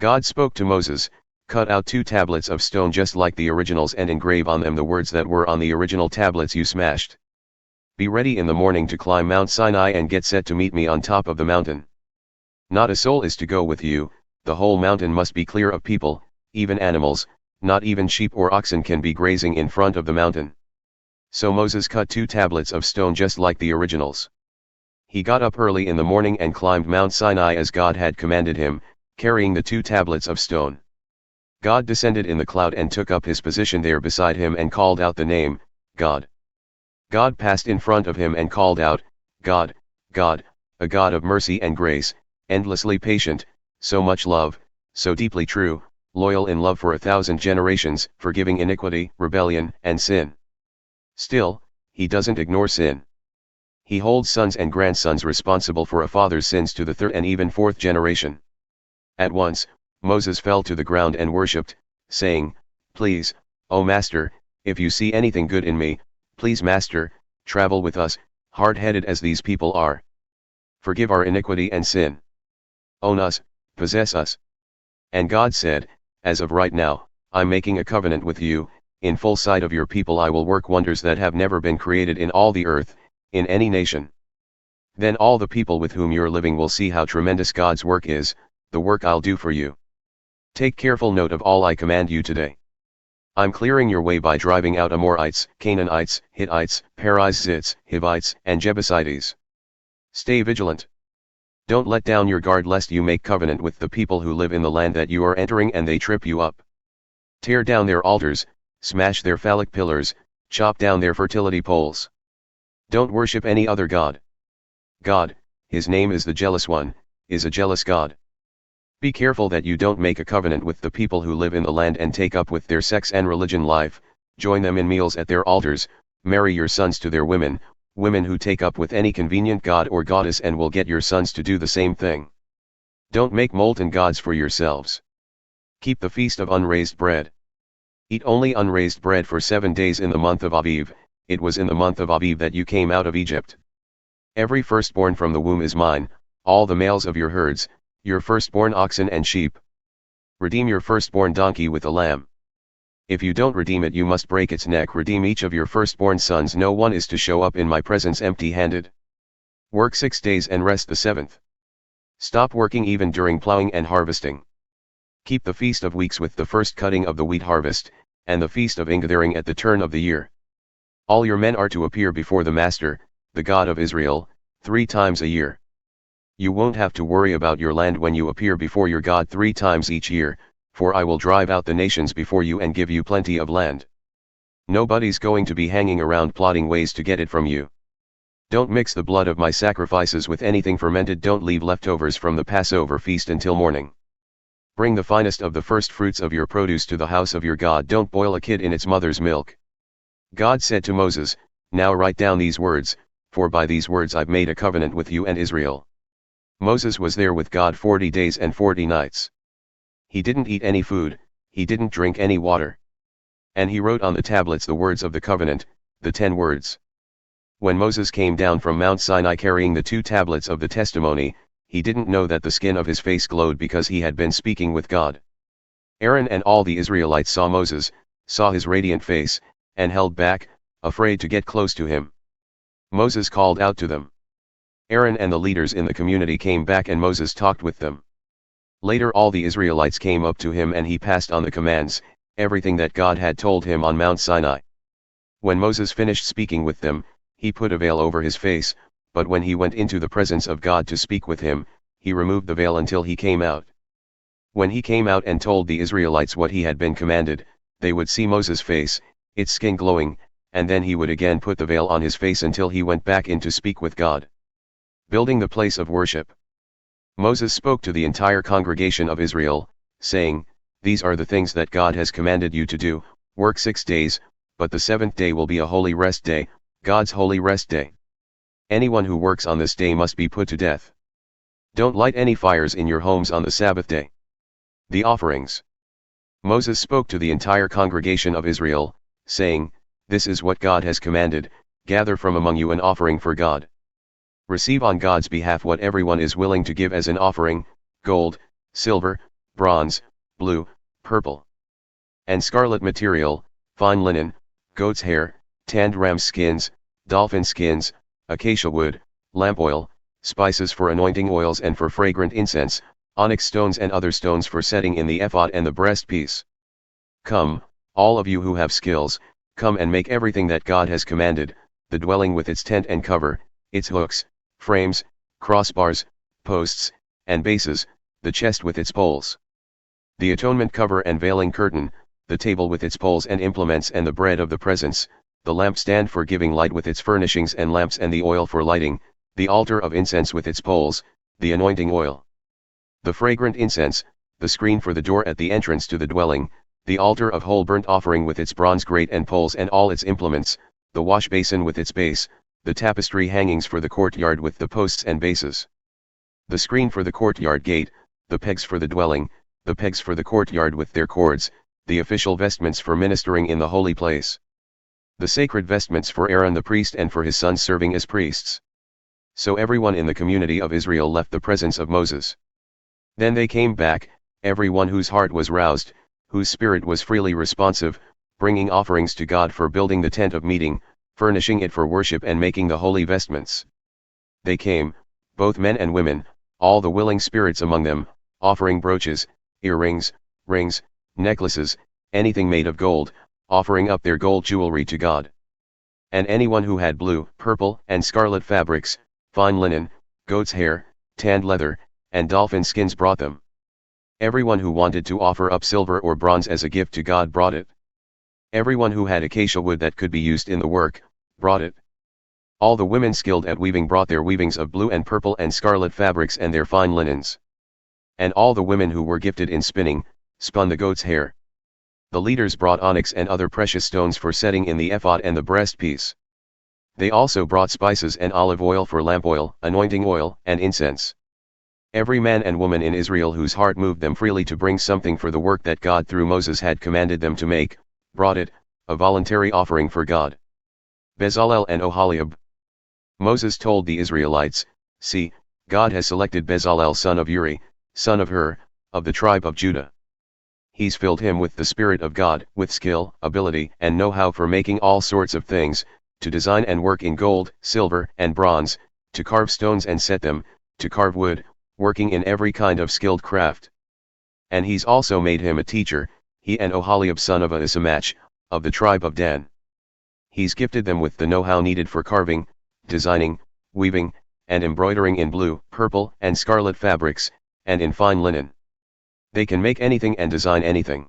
God spoke to Moses, "Cut out 2 tablets of stone just like the originals and engrave on them the words that were on the original tablets you smashed. Be ready in the morning to climb Mount Sinai and get set to meet me on top of the mountain. Not a soul is to go with you, the whole mountain must be clear of people, even animals, not even sheep or oxen can be grazing in front of the mountain." So Moses cut 2 tablets of stone just like the originals. He got up early in the morning and climbed Mount Sinai as God had commanded him, carrying the 2 tablets of stone. God descended in the cloud and took up his position there beside him and called out the name, God. God passed in front of him and called out, God, God, a God of mercy and grace, endlessly patient, so much love, so deeply true, loyal in love for 1,000 generations, forgiving iniquity, rebellion, and sin. Still, he doesn't ignore sin. He holds sons and grandsons responsible for a father's sins to the 3rd and even 4th generation. At once, Moses fell to the ground and worshipped, saying, "Please, O Master, if you see anything good in me, please Master, travel with us, hard-headed as these people are. Forgive our iniquity and sin. Own us, possess us." And God said, "As of right now, I'm making a covenant with you, in full sight of your people I will work wonders that have never been created in all the earth, in any nation. Then all the people with whom you're living will see how tremendous God's work is, the work I'll do for you. Take careful note of all I command you today. I'm clearing your way by driving out Amorites, Canaanites, Hittites, Perizzites, Hivites, and Jebusites. Stay vigilant. Don't let down your guard lest you make covenant with the people who live in the land that you are entering and they trip you up. Tear down their altars, smash their phallic pillars, chop down their fertility poles. Don't worship any other god. God, his name is the Jealous One, is a jealous God. Be careful that you don't make a covenant with the people who live in the land and take up with their sex and religion life, join them in meals at their altars, marry your sons to their women, women who take up with any convenient god or goddess and will get your sons to do the same thing. Don't make molten gods for yourselves. Keep the Feast of Unraised Bread. Eat only unraised bread for 7 days in the month of Abib, it was in the month of Abib that you came out of Egypt. Every firstborn from the womb is mine, all the males of your herds, your firstborn oxen and sheep. Redeem your firstborn donkey with a lamb. If you don't redeem it you must break its neck. Redeem each of your firstborn sons. No one is to show up in my presence empty-handed. Work 6 days and rest the 7th. Stop working even during plowing and harvesting. Keep the Feast of Weeks with the first cutting of the wheat harvest, and the Feast of Ingathering at the turn of the year. All your men are to appear before the Master, the God of Israel, 3 times a year. You won't have to worry about your land when you appear before your God 3 times each year, for I will drive out the nations before you and give you plenty of land. Nobody's going to be hanging around plotting ways to get it from you. Don't mix the blood of my sacrifices with anything fermented. Don't leave leftovers from the Passover feast until morning. Bring the finest of the firstfruits of your produce to the house of your God. Don't boil a kid in its mother's milk. God said to Moses, "Now write down these words, for by these words I've made a covenant with you and Israel." Moses was there with God 40 days and 40 nights. He didn't eat any food, he didn't drink any water. And he wrote on the tablets the words of the covenant, the 10 words. When Moses came down from Mount Sinai carrying the 2 tablets of the testimony, he didn't know that the skin of his face glowed because he had been speaking with God. Aaron and all the Israelites saw Moses, saw his radiant face, and held back, afraid to get close to him. Moses called out to them. Aaron and the leaders in the community came back and Moses talked with them. Later all the Israelites came up to him and he passed on the commands, everything that God had told him on Mount Sinai. When Moses finished speaking with them, he put a veil over his face, but when he went into the presence of God to speak with him, he removed the veil until he came out. When he came out and told the Israelites what he had been commanded, they would see Moses' face, its skin glowing, and then he would again put the veil on his face until he went back in to speak with God. Building the place of worship. Moses spoke to the entire congregation of Israel, saying, "These are the things that God has commanded you to do, work 6 days, but the 7th day will be a holy rest day, God's holy rest day. Anyone who works on this day must be put to death. Don't light any fires in your homes on the Sabbath day." The offerings. Moses spoke to the entire congregation of Israel, saying, "This is what God has commanded, gather from among you an offering for God. Receive on God's behalf what everyone is willing to give as an offering, gold, silver, bronze, blue, purple, and scarlet material, fine linen, goat's hair, tanned ram skins, dolphin skins, acacia wood, lamp oil, spices for anointing oils and for fragrant incense, onyx stones and other stones for setting in the ephod and the breastpiece. Come, all of you who have skills, come and make everything that God has commanded, the dwelling with its tent and cover, its hooks, frames, crossbars, posts, and bases, the chest with its poles, the atonement cover and veiling curtain, the table with its poles and implements and the bread of the presence, the lampstand for giving light with its furnishings and lamps and the oil for lighting, the altar of incense with its poles, the anointing oil, the fragrant incense, the screen for the door at the entrance to the dwelling, the altar of whole burnt offering with its bronze grate and poles and all its implements, the wash basin with its base, the tapestry hangings for the courtyard with the posts and bases, the screen for the courtyard gate, the pegs for the dwelling, the pegs for the courtyard with their cords, the official vestments for ministering in the holy place, the sacred vestments for Aaron the priest and for his sons serving as priests. So everyone in the community of Israel left the presence of Moses. Then they came back, everyone whose heart was roused, whose spirit was freely responsive, bringing offerings to God for building the tent of meeting, furnishing it for worship and making the holy vestments. They came, both men and women, all the willing spirits among them, offering brooches, earrings, rings, necklaces, anything made of gold, offering up their gold jewelry to God. And anyone who had blue, purple, and scarlet fabrics, fine linen, goat's hair, tanned leather, and dolphin skins brought them. Everyone who wanted to offer up silver or bronze as a gift to God brought it. Everyone who had acacia wood that could be used in the work, brought it. All the women skilled at weaving brought their weavings of blue and purple and scarlet fabrics and their fine linens. And all the women who were gifted in spinning, spun the goat's hair. The leaders brought onyx and other precious stones for setting in the ephod and the breastpiece. They also brought spices and olive oil for lamp oil, anointing oil, and incense. Every man and woman in Israel whose heart moved them freely to bring something for the work that God through Moses had commanded them to make, brought it, a voluntary offering for God. Bezalel and Oholiab. Moses told the Israelites, "See, God has selected Bezalel son of Uri, son of Hur, of the tribe of Judah. He's filled him with the Spirit of God, with skill, ability, and know-how for making all sorts of things, to design and work in gold, silver, and bronze, to carve stones and set them, to carve wood, working in every kind of skilled craft. And he's also made him a teacher, he and Oholiab son of Ahisamach, of the tribe of Dan. He's gifted them with the know-how needed for carving, designing, weaving, and embroidering in blue, purple, and scarlet fabrics, and in fine linen. They can make anything and design anything.